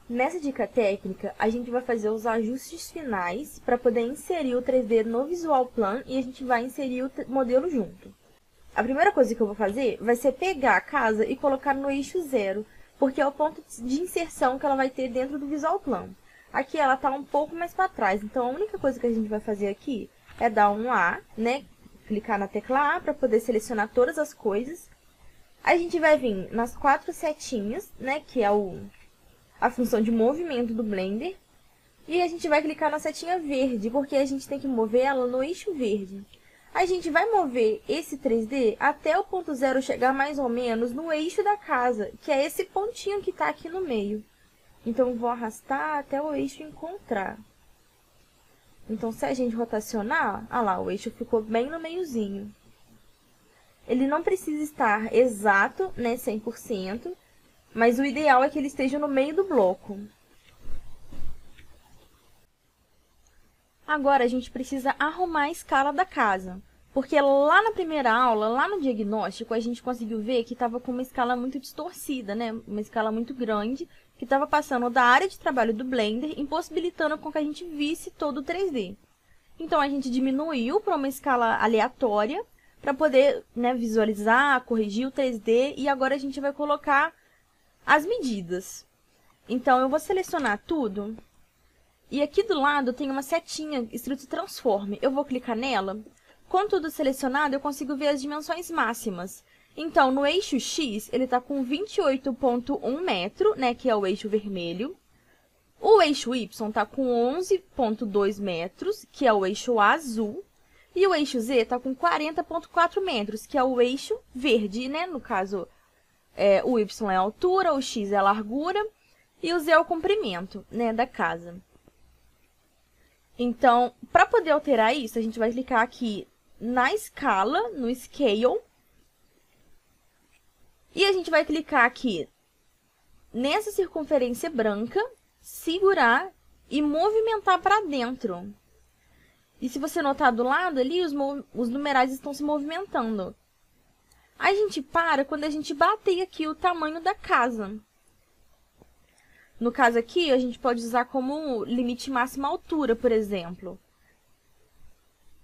Nessa dica técnica, a gente vai fazer os ajustes finais para poder inserir o 3D no Visual Plan e a gente vai inserir o modelo junto. A primeira coisa que eu vou fazer vai ser pegar a casa e colocar no eixo 0, porque é o ponto de inserção que ela vai ter dentro do Visual Plan. Aqui ela está um pouco mais para trás, então a única coisa que a gente vai fazer aqui é dar um A, né? Clicar na tecla A para poder selecionar todas as coisas. A gente vai vir nas 4 setinhas, né? Que é a função de movimento do Blender. E a gente vai clicar na setinha verde, porque a gente tem que mover ela no eixo verde. A gente vai mover esse 3D até o ponto 0 chegar mais ou menos no eixo da casa, que é esse pontinho que está aqui no meio. Então, eu vou arrastar até o eixo encontrar. Então, se a gente rotacionar, olha lá, o eixo ficou bem no meiozinho. Ele não precisa estar exato, né, 100%, mas o ideal é que ele esteja no meio do bloco. Agora, a gente precisa arrumar a escala da casa, porque lá na primeira aula, lá no diagnóstico, a gente conseguiu ver que estava com uma escala muito distorcida, né? Uma escala muito grande, que estava passando da área de trabalho do Blender, impossibilitando com que a gente visse todo o 3D. Então, a gente diminuiu para uma escala aleatória, para poder, né, visualizar, corrigir o 3D, e agora a gente vai colocar as medidas. Então, eu vou selecionar tudo. E aqui do lado tem uma setinha escrito Transforme. Eu vou clicar nela. Com tudo selecionado, eu consigo ver as dimensões máximas. Então, no eixo X, ele está com 28,1 metro, né, que é o eixo vermelho. O eixo Y está com 11,2 metros, que é o eixo azul. E o eixo Z está com 40,4 metros, que é o eixo verde, né? No caso, o Y é a altura, o X é a largura e o Z é o comprimento, né, da casa. Então, para poder alterar isso, a gente vai clicar aqui na escala, no Scale. E a gente vai clicar aqui nessa circunferência branca, segurar e movimentar para dentro. E se você notar do lado ali, os numerais estão se movimentando. A gente para quando a gente bater aqui o tamanho da casa. No caso aqui, a gente pode usar como limite máximo a altura, por exemplo.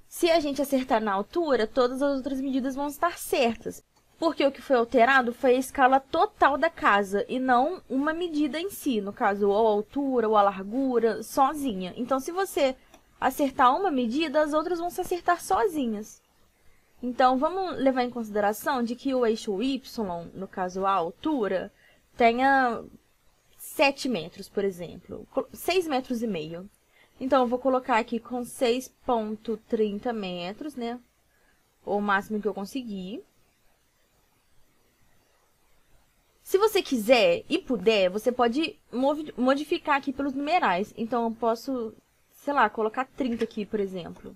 Se a gente acertar na altura, todas as outras medidas vão estar certas. Porque o que foi alterado foi a escala total da casa e não uma medida em si. No caso, ou a altura ou a largura, sozinha. Então, se você acertar uma medida, as outras vão se acertar sozinhas. Então, vamos levar em consideração de que o eixo Y, no caso a altura, tenha 7 metros, por exemplo, 6,5 metros. Então, eu vou colocar aqui com 6,30 metros, né? O máximo que eu conseguir. Se você quiser e puder, você pode modificar aqui pelos numerais. Então, eu posso, sei lá, colocar 30 aqui, por exemplo.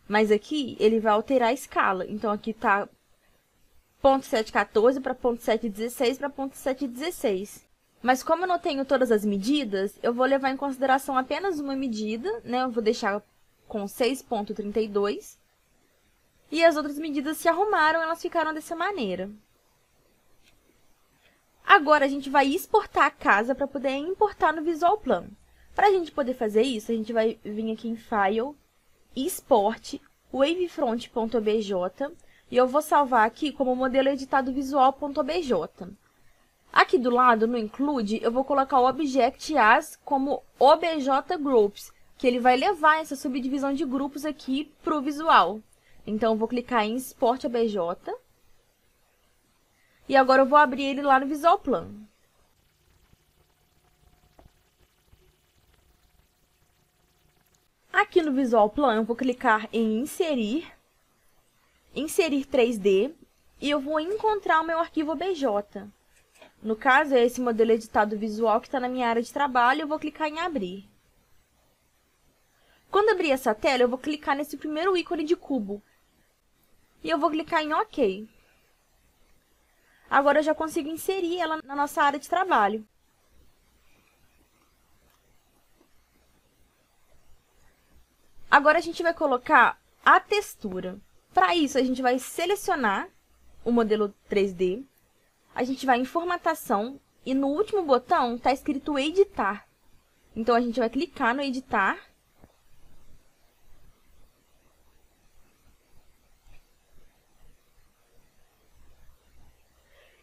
Mas aqui, ele vai alterar a escala. Então, aqui tá 0,714 para 0,716 para 0,716. Mas como eu não tenho todas as medidas, eu vou levar em consideração apenas uma medida, né? Eu vou deixar com 6,32. E as outras medidas se arrumaram, elas ficaram dessa maneira. Agora, a gente vai exportar a casa para poder importar no Visual Plan. Para a gente poder fazer isso, a gente vai vir aqui em File, Export, Wavefront.obj, e eu vou salvar aqui como modelo editado visual.obj. Aqui do lado, no Include, eu vou colocar o Object As como OBJ Groups, que ele vai levar essa subdivisão de grupos aqui para o visual. Então, eu vou clicar em Export OBJ. E agora eu vou abrir ele lá no Visual Plan. Aqui no Visual Plan, eu vou clicar em Inserir, Inserir 3D, e eu vou encontrar o meu arquivo OBJ. No caso, é esse modelo editado visual que está na minha área de trabalho, eu vou clicar em Abrir. Quando abrir essa tela, eu vou clicar nesse primeiro ícone de cubo. E eu vou clicar em OK. Agora eu já consigo inserir ela na nossa área de trabalho. Agora a gente vai colocar a textura. Para isso, a gente vai selecionar o modelo 3D. A gente vai em Formatação, e no último botão tá escrito editar. Então, a gente vai clicar no editar.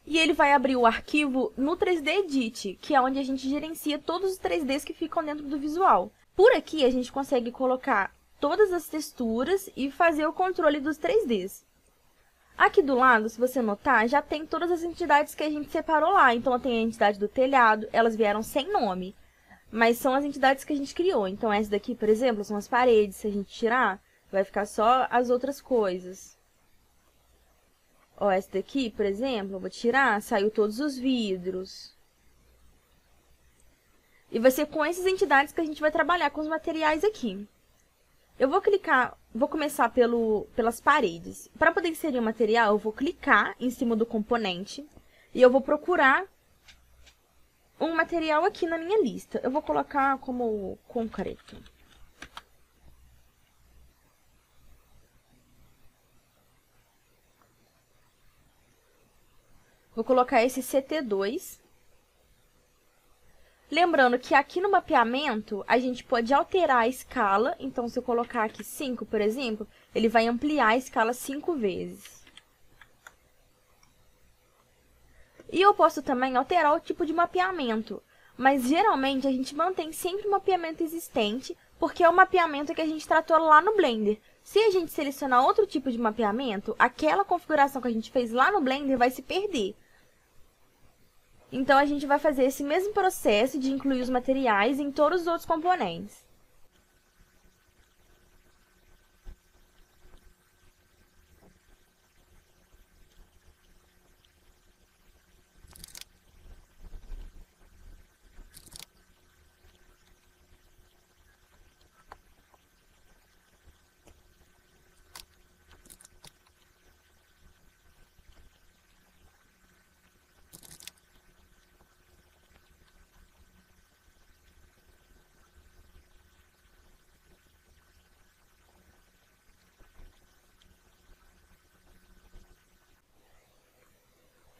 E ele vai abrir o arquivo no 3D Edit, que é onde a gente gerencia todos os 3Ds que ficam dentro do visual. Por aqui, a gente consegue colocar todas as texturas e fazer o controle dos 3Ds. Aqui do lado, se você notar, já tem todas as entidades que a gente separou lá. Então, tem a entidade do telhado, elas vieram sem nome, mas são as entidades que a gente criou. Então, essa daqui, por exemplo, são as paredes. Se a gente tirar, vai ficar só as outras coisas. Ó, essa daqui, por exemplo, eu vou tirar, saiu todos os vidros. E vai ser com essas entidades que a gente vai trabalhar com os materiais aqui. Eu vou clicar, vou começar pelas paredes. Para poder inserir o material, eu vou clicar em cima do componente e eu vou procurar um material aqui na minha lista. Eu vou colocar como concreto. Vou colocar esse CT2. Lembrando que aqui no mapeamento, a gente pode alterar a escala. Então, se eu colocar aqui 5, por exemplo, ele vai ampliar a escala 5 vezes. E eu posso também alterar o tipo de mapeamento. Mas, geralmente, a gente mantém sempre o mapeamento existente, porque é o mapeamento que a gente tratou lá no Blender. Se a gente selecionar outro tipo de mapeamento, aquela configuração que a gente fez lá no Blender vai se perder. Então, a gente vai fazer esse mesmo processo de incluir os materiais em todos os outros componentes.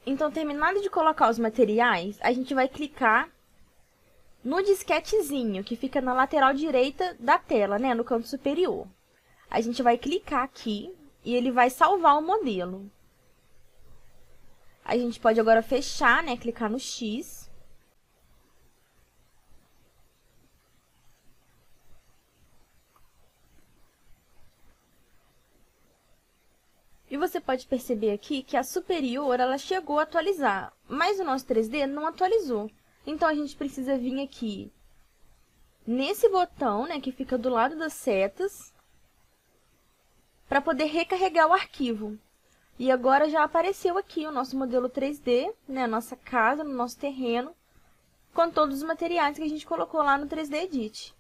Então, terminado de colocar os materiais, a gente vai clicar no disquetezinho, que fica na lateral direita da tela, né, no canto superior. A gente vai clicar aqui e ele vai salvar o modelo. A gente pode agora fechar, né, clicar no X. E você pode perceber aqui que a superior, ela chegou a atualizar, mas o nosso 3D não atualizou. Então, a gente precisa vir aqui nesse botão, né, que fica do lado das setas, para poder recarregar o arquivo. E agora já apareceu aqui o nosso modelo 3D, né, a nossa casa, no nosso terreno, com todos os materiais que a gente colocou lá no 3D Edit.